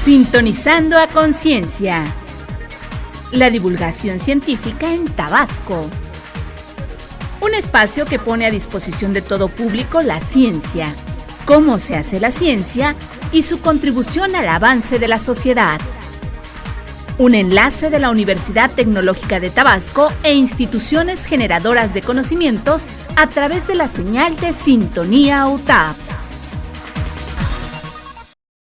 Sintonizando a Conciencia. La divulgación científica en Tabasco. Un espacio que pone a disposición de todo público la ciencia, cómo se hace la ciencia y su contribución al avance de la sociedad. Un enlace de la Universidad Tecnológica de Tabasco e instituciones generadoras de conocimientos a través de la señal de Sintonía UTAP.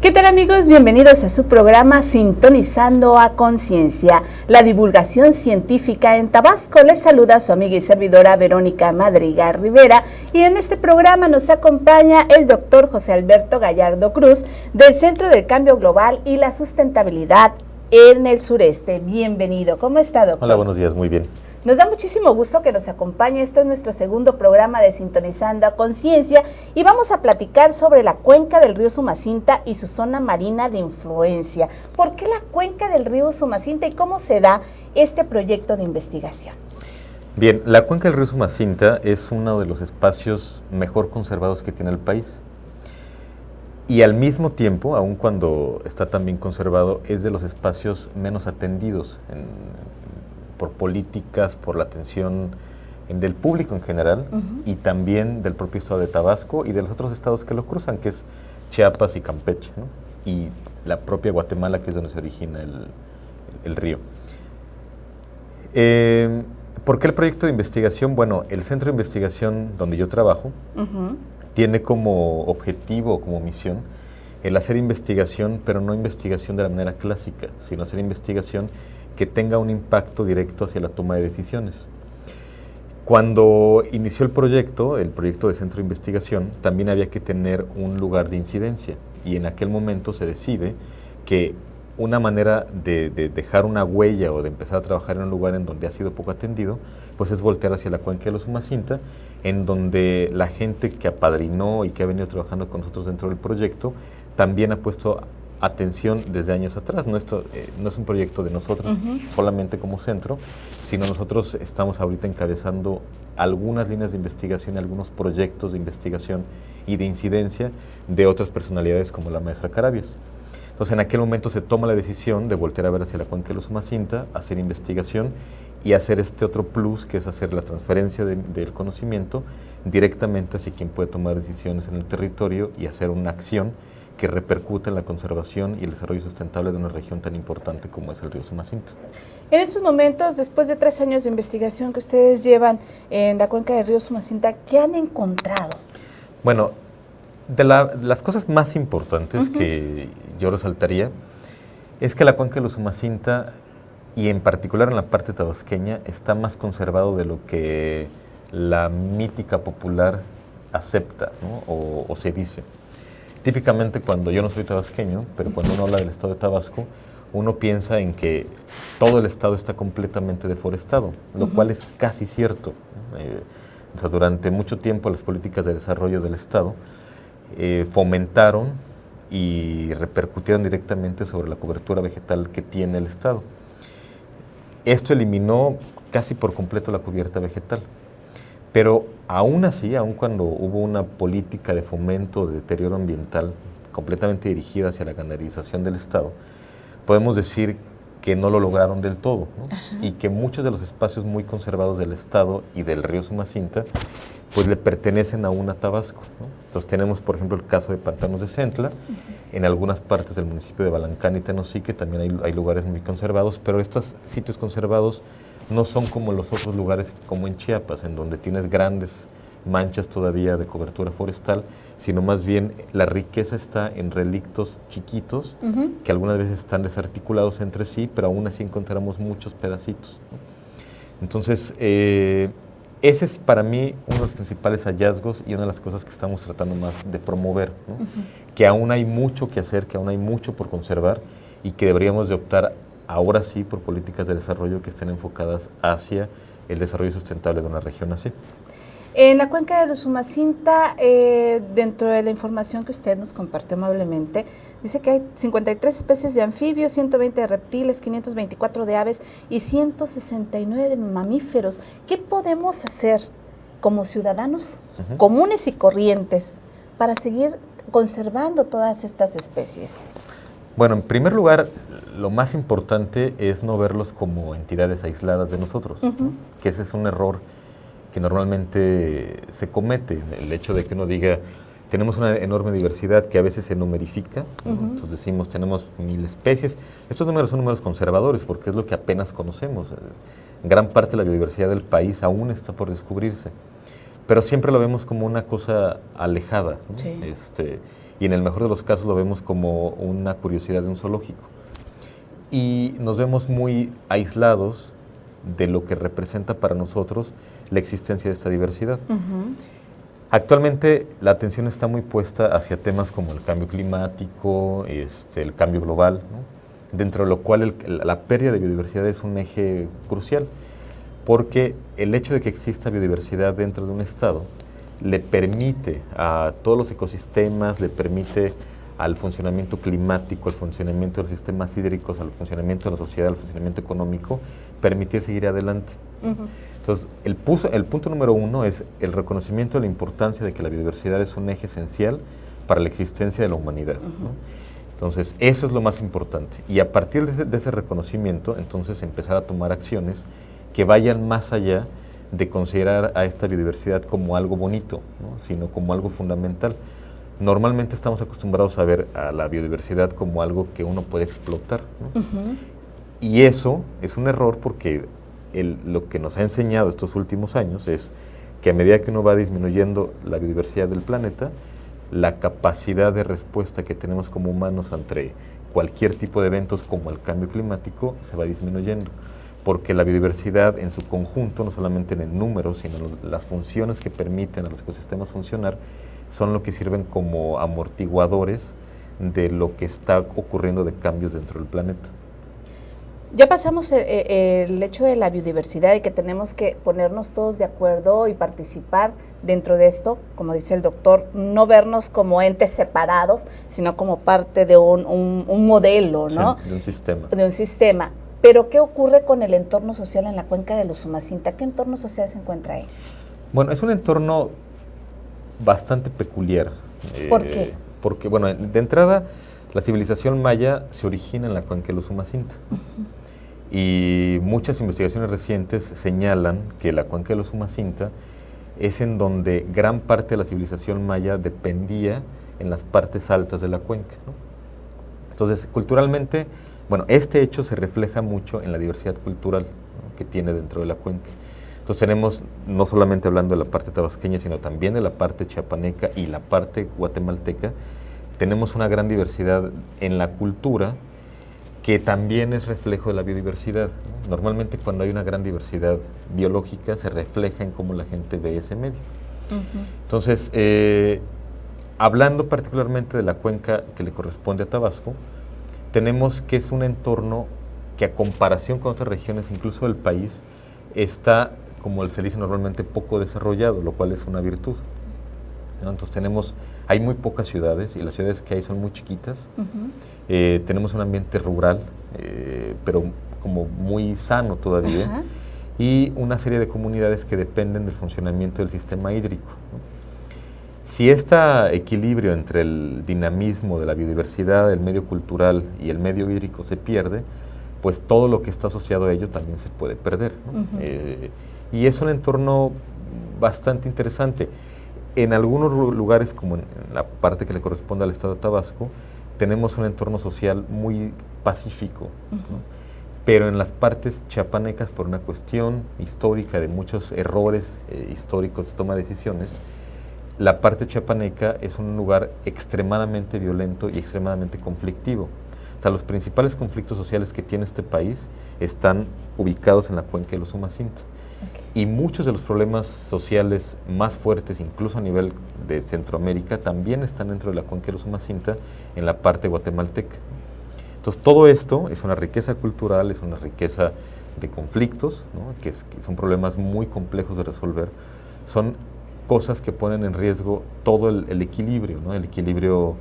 ¿Qué tal, amigos? Bienvenidos a su programa Sintonizando a Conciencia, la divulgación científica en Tabasco. Les saluda su amiga y servidora Verónica Madrigal Rivera, y en este programa nos acompaña el doctor José Alberto Gallardo Cruz del Centro del Cambio Global y la Sustentabilidad en el Sureste. Bienvenido. ¿Cómo está, doctor? Hola, buenos días, muy bien. Nos da muchísimo gusto que nos acompañe. Este es nuestro segundo programa de Sintonizando a Conciencia y vamos a platicar sobre la cuenca del río Sumacinta y su zona marina de influencia. ¿Por qué la cuenca del río Sumacinta y cómo se da este proyecto de investigación? Bien, la cuenca del río Sumacinta es uno de los espacios mejor conservados que tiene el país. Y al mismo tiempo, aun cuando está tan bien conservado, es de los espacios menos atendidos por políticas, por la atención del público en general, y también del propio estado de Tabasco y de los otros estados que lo cruzan, que es Chiapas y Campeche, ¿no? Y la propia Guatemala, que es donde se origina el río. ¿Por qué el proyecto de investigación? Bueno, el centro de investigación donde yo trabajo tiene como objetivo, como misión, el hacer investigación, pero no investigación de la manera clásica, sino hacer investigación que tenga un impacto directo hacia la toma de decisiones. Cuando inició el proyecto de centro de investigación, también había que tener un lugar de incidencia, y en aquel momento se decide que una manera de dejar una huella o de empezar a trabajar en un lugar en donde ha sido poco atendido, pues es voltear hacia la cuenca de los Sumacinta, en donde la gente que apadrinó y que ha venido trabajando con nosotros dentro del proyecto también ha puesto atención desde años atrás. No es un proyecto de nosotros solamente como centro, sino nosotros estamos ahorita encabezando algunas líneas de investigación, algunos proyectos de investigación y de incidencia de otras personalidades como la maestra Carabias. Entonces, en aquel momento se toma la decisión de voltear a ver hacia la cuenca de los Sumacinta, hacer investigación y hacer este otro plus, que es hacer la transferencia del conocimiento directamente hacia quien puede tomar decisiones en el territorio y hacer una acción que repercute en la conservación y el desarrollo sustentable de una región tan importante como es el río Sumacinta. En estos momentos, después de 3 años de investigación que ustedes llevan en la cuenca del río Sumacinta, ¿qué han encontrado? Bueno, de las cosas más importantes que yo resaltaría es que la cuenca de los Sumacinta, y en particular en la parte tabasqueña, está más conservado de lo que la mítica popular acepta, ¿no? o se dice. Típicamente, cuando yo no soy tabasqueño, pero cuando uno habla del estado de Tabasco, uno piensa en que todo el estado está completamente deforestado, lo cual es casi cierto. O sea, durante mucho tiempo las políticas de desarrollo del estado fomentaron y repercutieron directamente sobre la cobertura vegetal que tiene el estado. Esto eliminó casi por completo la cubierta vegetal. Pero aún así, aun cuando hubo una política de fomento de deterioro ambiental completamente dirigida hacia la ganaderización del estado, podemos decir que no lo lograron del todo, ¿no? Y que muchos de los espacios muy conservados del estado y del río Sumacinta pues le pertenecen aún a Tabasco, ¿no? Entonces tenemos, por ejemplo, el caso de Pantanos de Centla. En algunas partes del municipio de Balancán y Tenosique también hay lugares muy conservados, pero estos sitios conservados no son como los otros lugares, como en Chiapas, en donde tienes grandes manchas todavía de cobertura forestal, sino más bien la riqueza está en relictos chiquitos que algunas veces están desarticulados entre sí, pero aún así encontramos muchos pedacitos, ¿no? Entonces, ese es para mí uno de los principales hallazgos y una de las cosas que estamos tratando más de promover, ¿no? Que aún hay mucho que hacer, que aún hay mucho por conservar y que deberíamos de optar ahora sí por políticas de desarrollo que estén enfocadas hacia el desarrollo sustentable de una región así. En la cuenca de los Sumacinta, dentro de la información que usted nos compartió amablemente, dice que hay 53 especies de anfibios, 120 de reptiles, 524 de aves y 169 de mamíferos. ¿Qué podemos hacer como ciudadanos comunes y corrientes para seguir conservando todas estas especies? Bueno, en primer lugar, lo más importante es no verlos como entidades aisladas de nosotros, ¿no? Que ese es un error que normalmente se comete, el hecho de que uno diga, tenemos una enorme diversidad que a veces se numerifica, ¿no? Entonces decimos, tenemos 1000 especies. Estos números son números conservadores porque es lo que apenas conocemos. Gran parte de la biodiversidad del país aún está por descubrirse, pero siempre lo vemos como una cosa alejada, ¿no? Sí. Y en el mejor de los casos lo vemos como una curiosidad de un zoológico. Y nos vemos muy aislados de lo que representa para nosotros la existencia de esta diversidad. Actualmente la atención está muy puesta hacia temas como el cambio climático, el cambio global, ¿no? Dentro de lo cual la pérdida de biodiversidad es un eje crucial, porque el hecho de que exista biodiversidad dentro de un estado le permite a todos los ecosistemas, le permite al funcionamiento climático, al funcionamiento de los sistemas hídricos, al funcionamiento de la sociedad, al funcionamiento económico, permitir seguir adelante. Entonces, el punto número 1 es el reconocimiento de la importancia de que la biodiversidad es un eje esencial para la existencia de la humanidad, ¿no? Entonces, eso es lo más importante. Y a partir de ese reconocimiento, entonces empezar a tomar acciones que vayan más allá de considerar a esta biodiversidad como algo bonito, ¿no? Sino como algo fundamental. Normalmente estamos acostumbrados a ver a la biodiversidad como algo que uno puede explotar, ¿no? Y eso es un error porque lo que nos ha enseñado estos últimos años es que a medida que uno va disminuyendo la biodiversidad del planeta, la capacidad de respuesta que tenemos como humanos ante cualquier tipo de eventos como el cambio climático se va disminuyendo, porque la biodiversidad en su conjunto, no solamente en el número, sino las funciones que permiten a los ecosistemas funcionar, son lo que sirven como amortiguadores de lo que está ocurriendo de cambios dentro del planeta. Ya pasamos el hecho de la biodiversidad y que tenemos que ponernos todos de acuerdo y participar dentro de esto, como dice el doctor, no vernos como entes separados, sino como parte de un modelo, ¿no? Sí, de un sistema. De un sistema. Pero, ¿qué ocurre con el entorno social en la cuenca de los Usumacinta? ¿Qué entorno social se encuentra ahí? Bueno, es un entorno bastante peculiar. ¿Por qué? Porque, bueno, de entrada, la civilización maya se origina en la cuenca de los Usumacinta. Y muchas investigaciones recientes señalan que la cuenca de los Usumacinta es en donde gran parte de la civilización maya dependía en las partes altas de la cuenca, ¿no? Entonces, culturalmente, bueno, este hecho se refleja mucho en la diversidad cultural, ¿no?, que tiene dentro de la cuenca. Entonces tenemos, no solamente hablando de la parte tabasqueña, sino también de la parte chiapaneca y la parte guatemalteca, tenemos una gran diversidad en la cultura que también es reflejo de la biodiversidad, ¿no? Normalmente cuando hay una gran diversidad biológica se refleja en cómo la gente ve ese medio. Entonces, hablando particularmente de la cuenca que le corresponde a Tabasco, tenemos que es un entorno que a comparación con otras regiones, incluso del país, está, como se dice normalmente, poco desarrollado, lo cual es una virtud, ¿no? Entonces hay muy pocas ciudades y las ciudades que hay son muy chiquitas. Tenemos un ambiente rural, pero como muy sano todavía, y una serie de comunidades que dependen del funcionamiento del sistema hídrico, ¿no? Si este equilibrio entre el dinamismo de la biodiversidad, el medio cultural y el medio hídrico se pierde, pues todo lo que está asociado a ello también se puede perder, ¿no? Y es un entorno bastante interesante. En algunos lugares, como en la parte que le corresponde al estado de Tabasco, tenemos un entorno social muy pacífico, ¿no? Pero en las partes chiapanecas, por una cuestión histórica de muchos errores históricos de toma de decisiones, la parte chiapaneca es un lugar extremadamente violento y extremadamente conflictivo. O sea, los principales conflictos sociales que tiene este país están ubicados en la cuenca de los Usumacinta. Y muchos de los problemas sociales más fuertes, incluso a nivel de Centroamérica, también están dentro de la cuenca de los Usumacinta, en la parte guatemalteca. Entonces, todo esto es una riqueza cultural, es una riqueza de conflictos, ¿no?, que son problemas muy complejos de resolver. Son cosas que ponen en riesgo todo el equilibrio, ¿no?, el equilibrio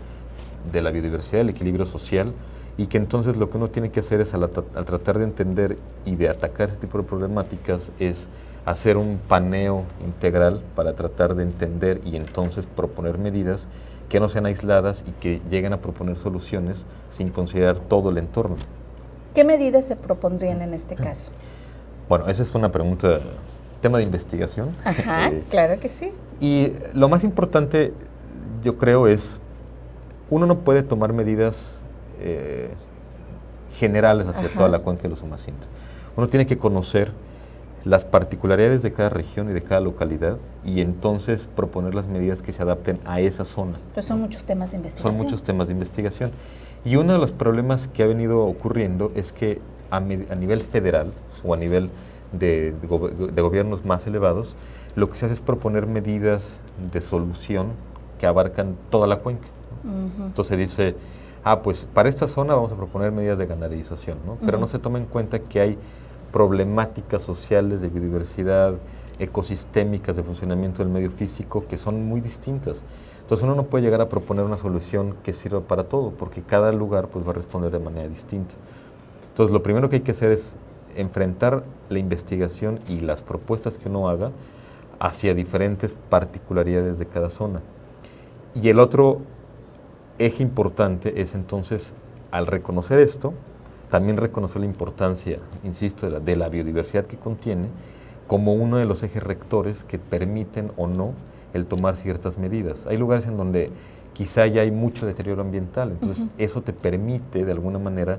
de la biodiversidad, el equilibrio social, y que entonces lo que uno tiene que hacer es, al tratar de entender y de atacar este tipo de problemáticas, es hacer un paneo integral para tratar de entender y entonces proponer medidas que no sean aisladas y que lleguen a proponer soluciones sin considerar todo el entorno. ¿Qué medidas se propondrían en este caso? Bueno, esa es una pregunta, tema de investigación. Ajá, claro que sí. Y lo más importante, yo creo, es, uno no puede tomar medidas generales hacia toda la cuenca del Usumacinta. Uno tiene que conocer las particularidades de cada región y de cada localidad y entonces proponer las medidas que se adapten a esa zona. Pero son muchos temas de investigación. Son muchos temas de investigación. Y uno de los problemas que ha venido ocurriendo es que a nivel federal o a nivel de gobiernos más elevados, lo que se hace es proponer medidas de solución que abarcan toda la cuenca, ¿no? Entonces se dice, pues para esta zona vamos a proponer medidas de ganaderización, ¿no? Pero no se toma en cuenta que hay problemáticas sociales de biodiversidad, ecosistémicas de funcionamiento del medio físico que son muy distintas. Entonces uno no puede llegar a proponer una solución que sirva para todo, porque cada lugar pues va a responder de manera distinta. Entonces lo primero que hay que hacer es enfrentar la investigación y las propuestas que uno haga hacia diferentes particularidades de cada zona. Y el otro eje importante es entonces, al reconocer esto, también reconocer la importancia, insisto, de la biodiversidad que contiene como uno de los ejes rectores que permiten o no el tomar ciertas medidas. Hay lugares en donde quizá ya hay mucho deterioro ambiental, entonces eso te permite de alguna manera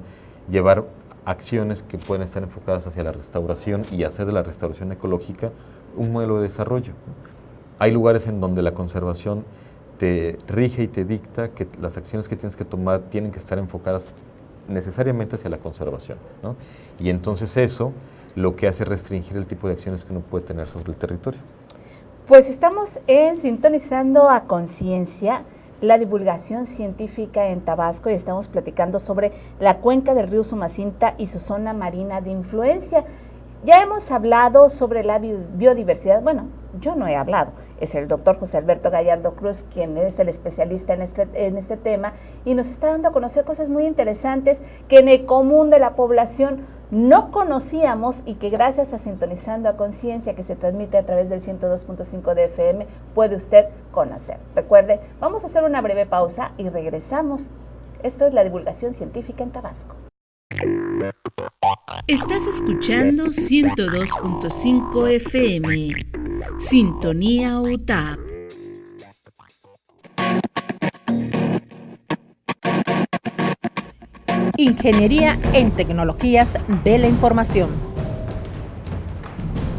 llevar acciones que pueden estar enfocadas hacia la restauración y hacer de la restauración ecológica un modelo de desarrollo. Hay lugares en donde la conservación te rige y te dicta que las acciones que tienes que tomar tienen que estar enfocadas necesariamente hacia la conservación, ¿no? Y entonces eso lo que hace es restringir el tipo de acciones que uno puede tener sobre el territorio. Pues estamos sintonizando a Conciencia, la divulgación científica en Tabasco, y estamos platicando sobre la cuenca del río Usumacinta y su zona marina de influencia. Ya hemos hablado sobre la biodiversidad, bueno, yo no he hablado, es el doctor José Alberto Gallardo Cruz quien es el especialista en este tema y nos está dando a conocer cosas muy interesantes que en el común de la población no conocíamos y que gracias a Sintonizando a Conciencia, que se transmite a través del 102.5 de FM, puede usted conocer. Recuerde, vamos a hacer una breve pausa y regresamos. Esto es la divulgación científica en Tabasco. Estás escuchando 102.5 FM, Sintonía UTAP. Ingeniería en Tecnologías de la Información.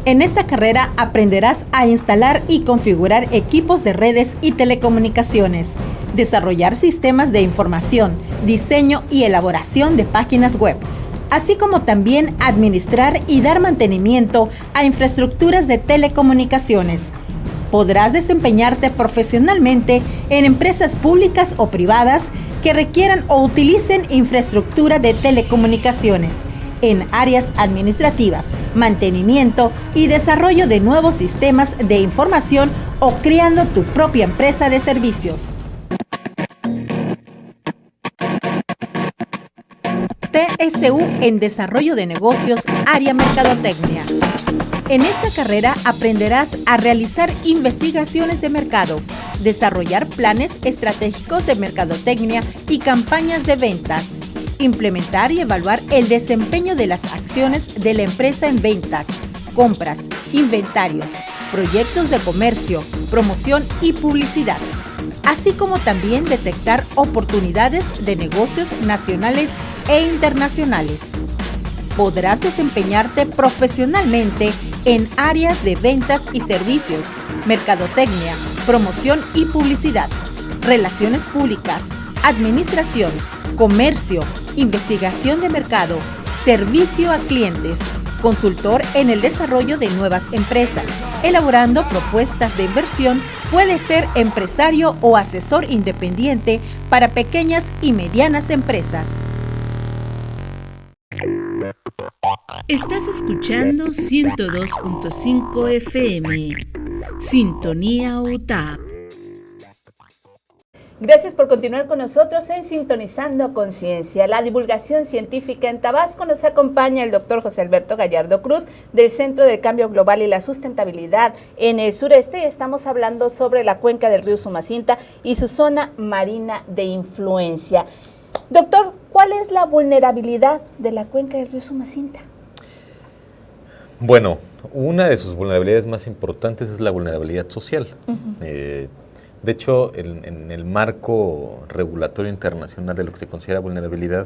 En esta carrera aprenderás a instalar y configurar equipos de redes y telecomunicaciones, desarrollar sistemas de información, diseño y elaboración de páginas web, así como también administrar y dar mantenimiento a infraestructuras de telecomunicaciones. Podrás desempeñarte profesionalmente en empresas públicas o privadas que requieran o utilicen infraestructura de telecomunicaciones, en áreas administrativas, mantenimiento y desarrollo de nuevos sistemas de información o creando tu propia empresa de servicios. TSU en Desarrollo de Negocios, área Mercadotecnia. En esta carrera aprenderás a realizar investigaciones de mercado, desarrollar planes estratégicos de mercadotecnia y campañas de ventas, implementar y evaluar el desempeño de las acciones de la empresa en ventas, compras, inventarios, proyectos de comercio, promoción y publicidad, así como también detectar oportunidades de negocios nacionales e internacionales. Podrás desempeñarte profesionalmente en áreas de ventas y servicios, mercadotecnia, promoción y publicidad, relaciones públicas, administración, comercio, investigación de mercado, servicio a clientes, consultor en el desarrollo de nuevas empresas, elaborando propuestas de inversión, puede ser empresario o asesor independiente para pequeñas y medianas empresas. Estás escuchando 102.5 FM, Sintonía UTAP. Gracias por continuar con nosotros en Sintonizando Conciencia. La divulgación científica en Tabasco. Nos acompaña el doctor José Alberto Gallardo Cruz del Centro del Cambio Global y la Sustentabilidad en el Sureste. Estamos hablando sobre la cuenca del río Sumacinta y su zona marina de influencia. Doctor, ¿cuál es la vulnerabilidad de la cuenca del río Sumacinta? Bueno, una de sus vulnerabilidades más importantes es la vulnerabilidad social. De hecho, en el marco regulatorio internacional de lo que se considera vulnerabilidad,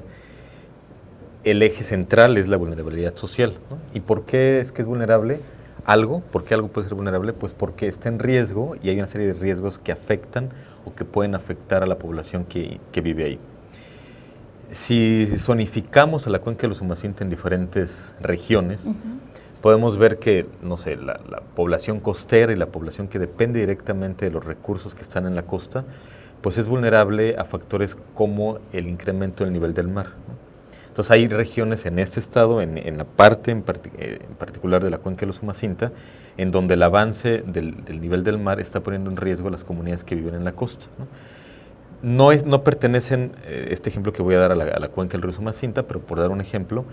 el eje central es la vulnerabilidad social, ¿no? ¿Y por qué es que es vulnerable algo? ¿Por qué algo puede ser vulnerable? Pues porque está en riesgo y hay una serie de riesgos que afectan o que pueden afectar a la población que vive ahí. Si zonificamos a la cuenca del Usumacinta en diferentes regiones, podemos ver que, no sé, la población costera y la población que depende directamente de los recursos que están en la costa, pues es vulnerable a factores como el incremento del nivel del mar, ¿no? Entonces hay regiones en este estado, en la parte en particular de la cuenca del Usumacinta, en donde el avance del nivel del mar está poniendo en riesgo a las comunidades que viven en la costa, ¿no? No pertenecen, este ejemplo que voy a dar a la cuenca del río Usumacinta, pero por dar un ejemplo,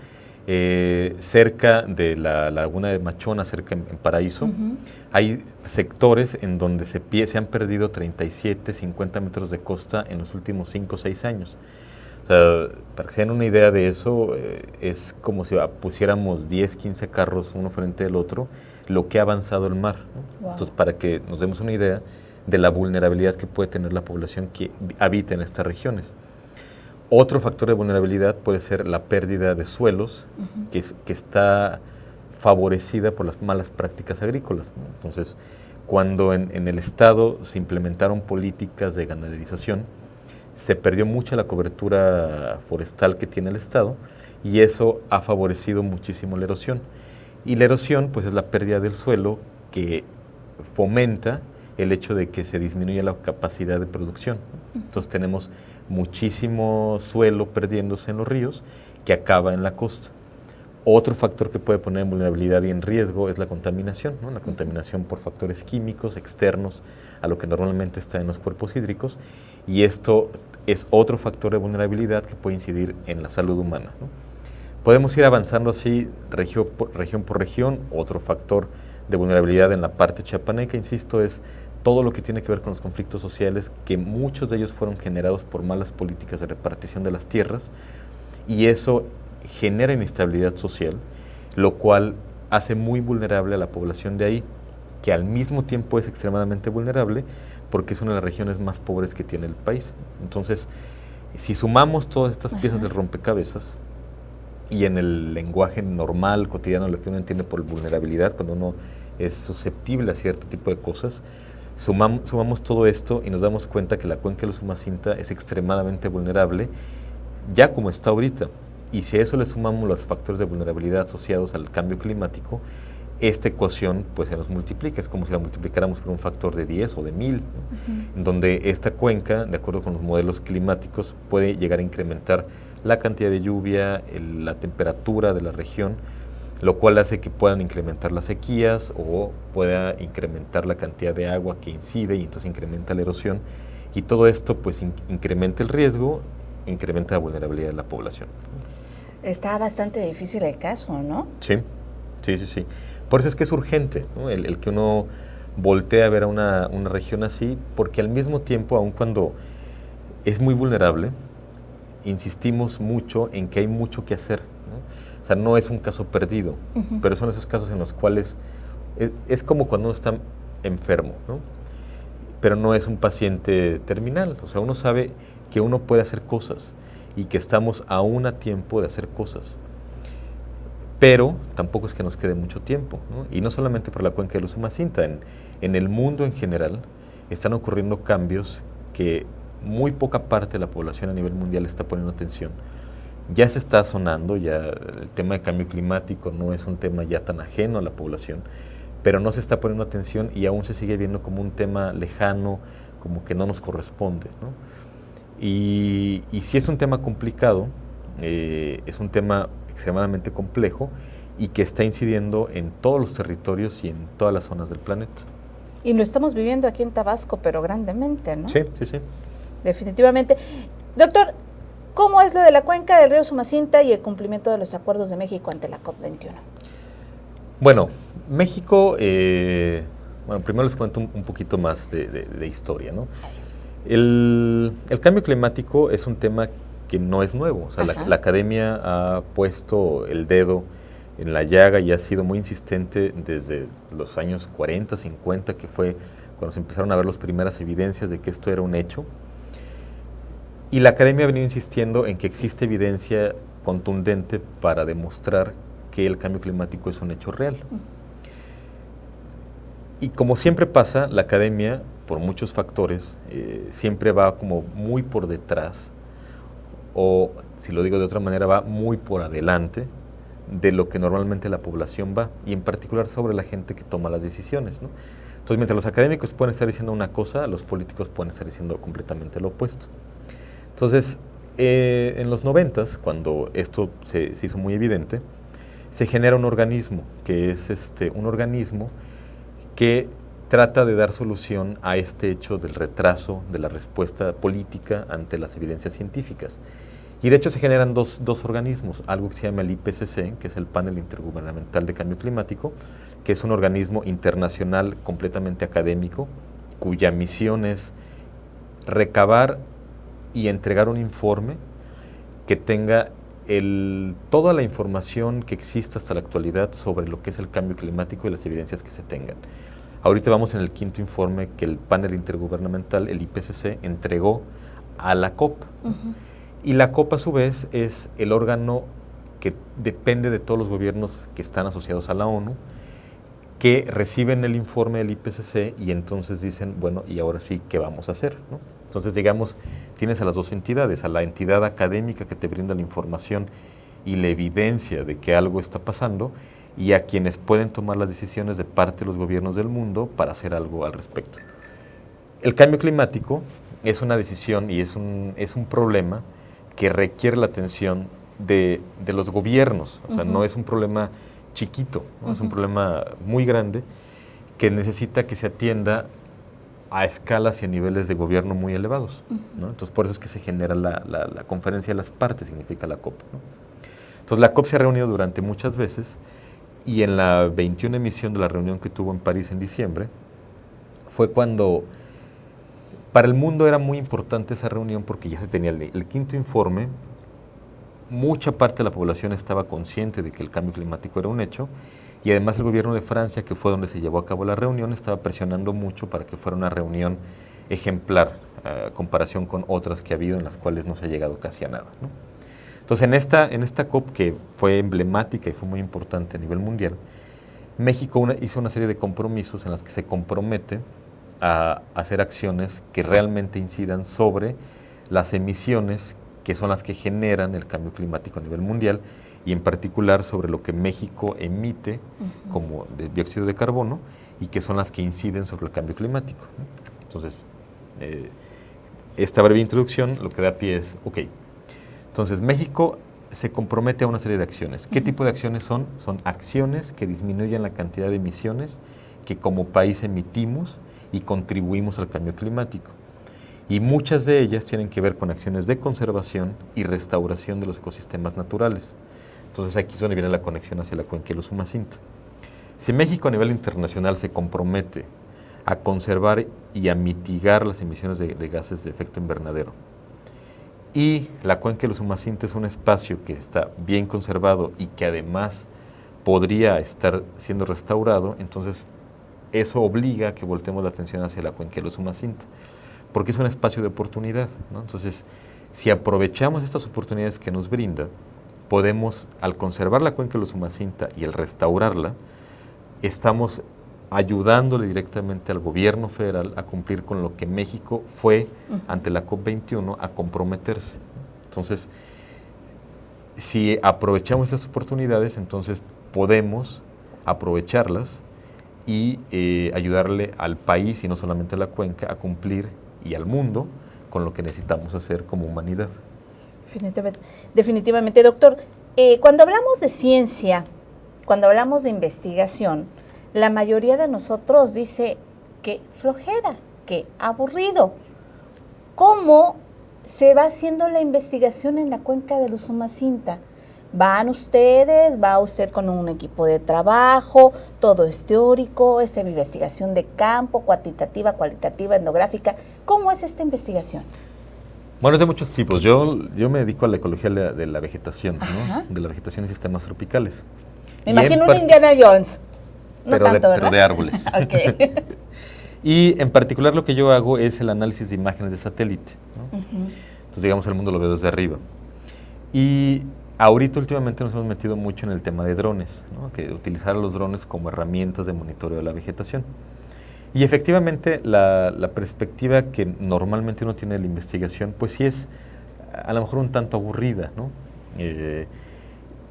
cerca de la laguna de Machona, cerca en Paraíso, hay sectores en donde se han perdido 37, 50 metros de costa en los últimos 5 o 6 años. O sea, para que se den una idea de eso, es como si pusiéramos 10, 15 carros uno frente al otro, lo que ha avanzado el mar, ¿no? Wow. Entonces, para que nos demos una idea de la vulnerabilidad que puede tener la población que habita en estas regiones. Otro factor de vulnerabilidad puede ser la pérdida de suelos, que está favorecida por las malas prácticas agrícolas, ¿no? Entonces, cuando en el estado se implementaron políticas de ganaderización, se perdió mucha la cobertura forestal que tiene el estado y eso ha favorecido muchísimo la erosión. Y la erosión, pues, es la pérdida del suelo que fomenta el hecho de que se disminuya la capacidad de producción. Entonces tenemos muchísimo suelo perdiéndose en los ríos que acaba en la costa. Otro factor que puede poner en vulnerabilidad y en riesgo es la contaminación, ¿no? La contaminación por factores químicos externos a lo que normalmente está en los cuerpos hídricos, y esto es otro factor de vulnerabilidad que puede incidir en la salud humana, ¿no? Podemos ir avanzando así región por región. Otro factor de vulnerabilidad en la parte chiapaneca, insisto, es todo lo que tiene que ver con los conflictos sociales, que muchos de ellos fueron generados por malas políticas de repartición de las tierras, y eso genera inestabilidad social, lo cual hace muy vulnerable a la población de ahí, que al mismo tiempo es extremadamente vulnerable porque es una de las regiones más pobres que tiene el país. Entonces, si sumamos todas estas piezas del rompecabezas, y en el lenguaje normal, cotidiano, lo que uno entiende por vulnerabilidad, cuando uno es susceptible a cierto tipo de cosas, sumamos todo esto y nos damos cuenta que la cuenca del Usumacinta es extremadamente vulnerable, ya como está ahorita. Y si a eso le sumamos los factores de vulnerabilidad asociados al cambio climático, esta ecuación pues se nos multiplica. Es como si la multiplicáramos por un factor de 10 o de 1000, ¿no? En donde esta cuenca, de acuerdo con los modelos climáticos, puede llegar a incrementar la cantidad de lluvia, la temperatura de la región, lo cual hace que puedan incrementar las sequías o pueda incrementar la cantidad de agua que incide, y entonces incrementa la erosión, y todo esto pues incrementa el riesgo, incrementa la vulnerabilidad de la población. Está bastante difícil el caso, ¿no? Sí. Por eso es que es urgente, ¿no? el que uno voltee a ver a una región así, porque al mismo tiempo, aun cuando es muy vulnerable, insistimos mucho en que hay mucho que hacer, ¿no? O sea, no es un caso perdido, pero son esos casos en los cuales es como cuando uno está enfermo, ¿no? Pero no es un paciente terminal. O sea, uno sabe que uno puede hacer cosas y que estamos aún a tiempo de hacer cosas. Pero tampoco es que nos quede mucho tiempo, ¿no? Y no solamente por la cuenca del Usumacinta, en el mundo en general están ocurriendo cambios que muy poca parte de la población a nivel mundial está poniendo atención. Ya se está sonando, ya el tema de cambio climático no es un tema ya tan ajeno a la población, pero no se está poniendo atención y aún se sigue viendo como un tema lejano, como que no nos corresponde, ¿no? Y sí es un tema complicado, es un tema extremadamente complejo y que está incidiendo en todos los territorios y en todas las zonas del planeta. Y lo estamos viviendo aquí en Tabasco, pero grandemente, ¿no? Sí. definitivamente. Doctor, ¿cómo es lo de la cuenca del río Sumacinta y el cumplimiento de los acuerdos de México ante la COP21? Bueno, México, primero les cuento un poquito más de historia, ¿no? El cambio climático es un tema que no es nuevo, o sea, la academia ha puesto el dedo en la llaga y ha sido muy insistente desde los años 40, 50, que fue cuando se empezaron a ver las primeras evidencias de que esto era un hecho. Y la academia ha venido insistiendo en que existe evidencia contundente para demostrar que el cambio climático es un hecho real. Y como siempre pasa, la academia, por muchos factores, siempre va como muy por detrás, o si lo digo de otra manera, va muy por adelante de lo que normalmente la población va, y en particular sobre la gente que toma las decisiones, ¿no? Entonces, mientras los académicos pueden estar diciendo una cosa, los políticos pueden estar diciendo completamente lo opuesto. Entonces, en los 90s, cuando esto se hizo muy evidente, se genera un organismo, que es un organismo que trata de dar solución a este hecho del retraso de la respuesta política ante las evidencias científicas. Y de hecho se generan dos organismos, algo que se llama el IPCC, que es el Panel Intergubernamental de Cambio Climático, que es un organismo internacional completamente académico, cuya misión es recabar y entregar un informe que tenga toda la información que existe hasta la actualidad sobre lo que es el cambio climático y las evidencias que se tengan. Ahorita vamos en el 5º informe que el panel intergubernamental, el IPCC, entregó a la COP. Y la COP, a su vez, es el órgano que depende de todos los gobiernos que están asociados a la ONU, que reciben el informe del IPCC y entonces dicen, bueno, y ahora sí, ¿qué vamos a hacer?, ¿no? Entonces, digamos, tienes a las dos entidades, a la entidad académica que te brinda la información y la evidencia de que algo está pasando, y a quienes pueden tomar las decisiones de parte de los gobiernos del mundo para hacer algo al respecto. El cambio climático es una decisión y es un problema que requiere la atención de los gobiernos, o sea, no es un problema chiquito, ¿no? Es un problema muy grande que necesita que se atienda a escalas y a niveles de gobierno muy elevados, ¿no? Entonces, por eso es que se genera la conferencia de las partes, significa la COP, ¿no? Entonces, la COP se ha reunido durante muchas veces, y en la 21 emisión de la reunión que tuvo en París en diciembre, fue cuando para el mundo era muy importante esa reunión, porque ya se tenía el 5º informe, mucha parte de la población estaba consciente de que el cambio climático era un hecho, y además el gobierno de Francia, que fue donde se llevó a cabo la reunión, estaba presionando mucho para que fuera una reunión ejemplar, a comparación con otras que ha habido en las cuales no se ha llegado casi a nada, ¿no? Entonces, en esta COP, que fue emblemática y fue muy importante a nivel mundial, México hizo una serie de compromisos en las que se compromete a hacer acciones que realmente incidan sobre las emisiones que son las que generan el cambio climático a nivel mundial, y en particular sobre lo que México emite como de dióxido de carbono, y que son las que inciden sobre el cambio climático, ¿no? Entonces, esta breve introducción lo que da pie es, ok, entonces México se compromete a una serie de acciones. ¿Qué tipo de acciones son? Son acciones que disminuyan la cantidad de emisiones que como país emitimos y contribuimos al cambio climático. Y muchas de ellas tienen que ver con acciones de conservación y restauración de los ecosistemas naturales. Entonces, aquí es donde viene la conexión hacia la cuenca del Usumacinta. Si México a nivel internacional se compromete a conservar y a mitigar las emisiones de gases de efecto invernadero, y la cuenca del Usumacinta es un espacio que está bien conservado y que además podría estar siendo restaurado, entonces eso obliga a que voltemos la atención hacia la cuenca del Usumacinta, porque es un espacio de oportunidad, ¿no? Entonces, si aprovechamos estas oportunidades que nos brinda, podemos, al conservar la cuenca del Usumacinta y al restaurarla, estamos ayudándole directamente al gobierno federal a cumplir con lo que México fue ante la COP21 a comprometerse. Entonces, si aprovechamos estas oportunidades, entonces podemos aprovecharlas y ayudarle al país, y no solamente a la cuenca, a cumplir, y al mundo, con lo que necesitamos hacer como humanidad. Definitivamente, doctor. Cuando hablamos de ciencia, cuando hablamos de investigación, la mayoría de nosotros dice que flojera, que aburrido. ¿cómo se va haciendo la investigación en la cuenca del Usumacinta? ¿Van ustedes? ¿Va usted con un equipo de trabajo? ¿Todo es teórico? ¿Es investigación de campo, cuantitativa, cualitativa, etnográfica? ¿Cómo es esta investigación? Bueno, es de muchos tipos. Yo me dedico a la ecología de la vegetación, Ajá. ¿no? De la vegetación en sistemas tropicales. Me imagino un Indiana Jones. No pero tanto, pero ¿verdad? de árboles. Ok. Y en particular lo que yo hago es el análisis de imágenes de satélite, ¿no? Entonces, digamos, el mundo lo veo desde arriba. Y ahorita últimamente nos hemos metido mucho en el tema de drones, ¿no? Que utilizar a los drones como herramientas de monitoreo de la vegetación. Y efectivamente la perspectiva que normalmente uno tiene de la investigación, pues sí es a lo mejor un tanto aburrida, ¿no?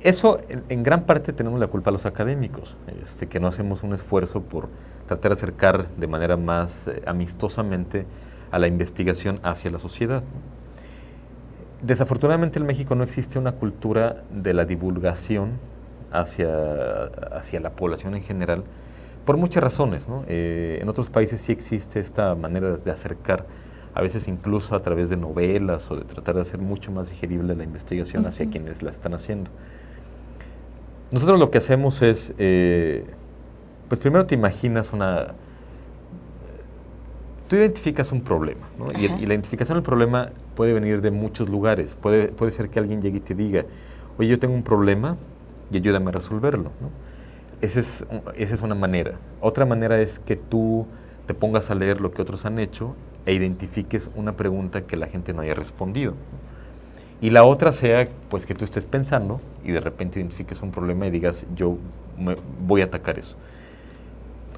Eso en gran parte tenemos la culpa los académicos, que no hacemos un esfuerzo por tratar de acercar de manera más amistosamente a la investigación hacia la sociedad, ¿no? Desafortunadamente en México no existe una cultura de la divulgación hacia la población en general, por muchas razones, ¿no? En otros países sí existe esta manera de acercar, a veces incluso a través de novelas o de tratar de hacer mucho más digerible la investigación hacia quienes la están haciendo. Nosotros lo que hacemos es, pues primero te imaginas tú identificas un problema, ¿no? Y la identificación del problema puede venir de muchos lugares. Puede ser que alguien llegue y te diga, oye, yo tengo un problema y ayúdame a resolverlo, ¿no? Esa es una manera. Otra manera es que tú te pongas a leer lo que otros han hecho e identifiques una pregunta que la gente no haya respondido, ¿no? Y la otra sea, pues, que tú estés pensando y de repente identifiques un problema y digas, yo voy a atacar eso.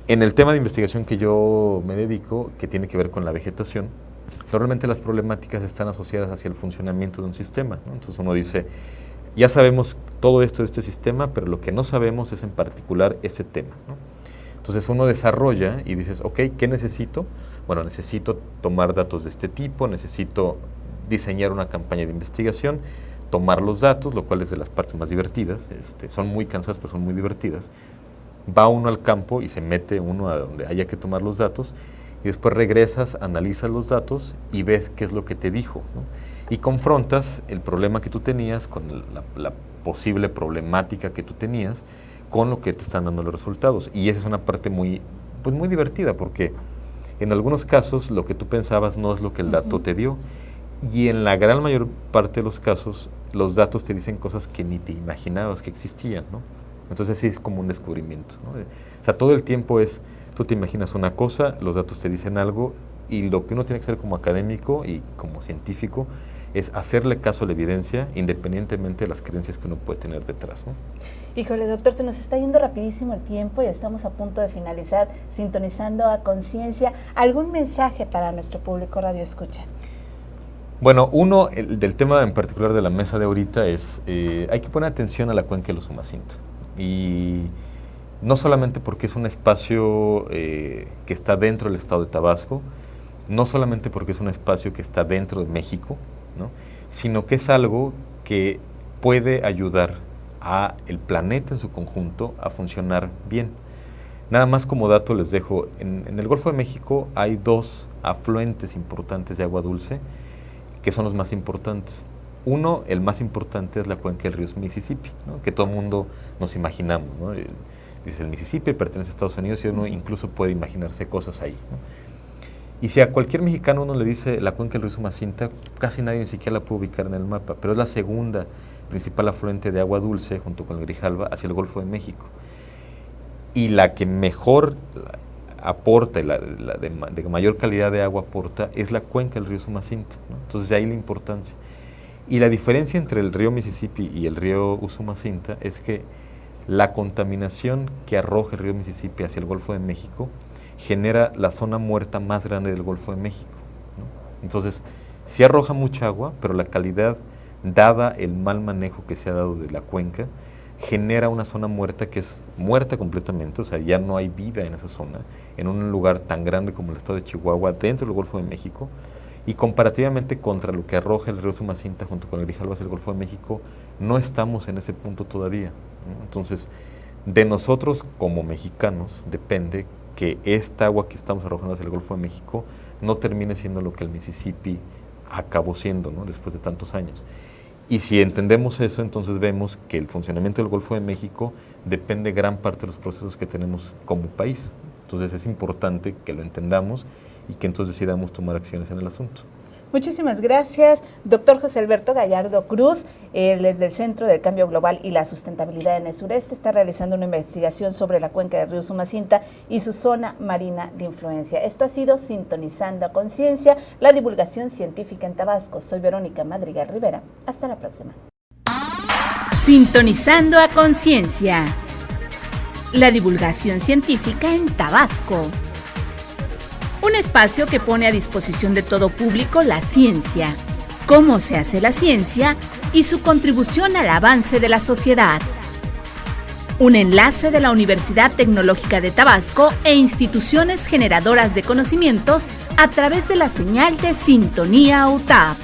En el tema de investigación que yo me dedico, que tiene que ver con la vegetación, normalmente las problemáticas están asociadas hacia el funcionamiento de un sistema, ¿no? Entonces uno dice, ya sabemos todo esto de este sistema, pero lo que no sabemos es en particular este tema, ¿no? Entonces uno desarrolla y dices, ok, ¿qué necesito? Bueno, necesito tomar datos de este tipo, necesito diseñar una campaña de investigación, tomar los datos, lo cual es de las partes más divertidas, son muy cansadas, pero son muy divertidas. Va uno al campo y se mete uno a donde haya que tomar los datos y después regresas, analizas los datos y ves qué es lo que te dijo, ¿no? Y confrontas el problema que tú tenías con la posible problemática que tú tenías con lo que te están dando los resultados. Y esa es una parte muy divertida, porque en algunos casos lo que tú pensabas no es lo que el dato te dio, y en la gran mayor parte de los casos los datos te dicen cosas que ni te imaginabas que existían, ¿no? Entonces sí es como un descubrimiento, ¿no? O sea, todo el tiempo tú te imaginas una cosa, los datos te dicen algo, y lo que uno tiene que hacer como académico y como científico es hacerle caso a la evidencia, independientemente de las creencias que uno puede tener detrás, ¿no? Híjole, doctor, se nos está yendo rapidísimo el tiempo y estamos a punto de finalizar sintonizando a Conciencia. ¿Algún mensaje para nuestro público Radio Escucha? Bueno, del tema en particular de la mesa de ahorita es, hay que poner atención a la cuenca del Usumacinta. Y no solamente porque es un espacio que está dentro del estado de Tabasco, no solamente porque es un espacio que está dentro de México, ¿no? Sino que es algo que puede ayudar a el planeta en su conjunto a funcionar bien. Nada más como dato les dejo, en el Golfo de México hay 2 afluentes importantes de agua dulce que son los más importantes. Uno, el más importante, es la cuenca del río Mississippi, ¿no? Que todo el mundo nos imaginamos, ¿no? Dice el Mississippi, pertenece a Estados Unidos y uno incluso puede imaginarse cosas ahí, ¿no? Y si a cualquier mexicano uno le dice la cuenca del río Usumacinta, casi nadie ni siquiera la puede ubicar en el mapa, pero es la segunda principal afluente de agua dulce junto con el Grijalva hacia el Golfo de México. Y la que mejor aporta, de mayor calidad de agua aporta, es la cuenca del río Usumacinta, ¿no? Entonces de ahí la importancia. Y la diferencia entre el río Mississippi y el río Usumacinta es que la contaminación que arroja el río Mississippi hacia el Golfo de México genera la zona muerta más grande del Golfo de México, ¿no? Entonces, sí arroja mucha agua, pero la calidad, dada el mal manejo que se ha dado de la cuenca, genera una zona muerta que es muerta completamente, o sea, ya no hay vida en esa zona, en un lugar tan grande como el estado de Chihuahua, dentro del Golfo de México, y comparativamente contra lo que arroja el río Usumacinta junto con el Grijalva hacia el Golfo de México, no estamos en ese punto todavía, ¿no? Entonces, de nosotros como mexicanos depende que esta agua que estamos arrojando hacia el Golfo de México no termine siendo lo que el Mississippi acabó siendo, ¿no? Después de tantos años. Y si entendemos eso, entonces vemos que el funcionamiento del Golfo de México depende gran parte de los procesos que tenemos como país. Entonces es importante que lo entendamos y que entonces decidamos tomar acciones en el asunto. Muchísimas gracias, doctor José Alberto Gallardo Cruz. Él es del Centro del Cambio Global y la Sustentabilidad en el Sureste. Está realizando una investigación sobre la cuenca del río Usumacinta y su zona marina de influencia. Esto ha sido Sintonizando a Conciencia, la divulgación científica en Tabasco. Soy Verónica Madrigal Rivera. Hasta la próxima. Sintonizando a Conciencia, la divulgación científica en Tabasco. Un espacio que pone a disposición de todo público la ciencia, cómo se hace la ciencia y su contribución al avance de la sociedad. Un enlace de la Universidad Tecnológica de Tabasco e instituciones generadoras de conocimientos a través de la señal de Sintonía UTAP.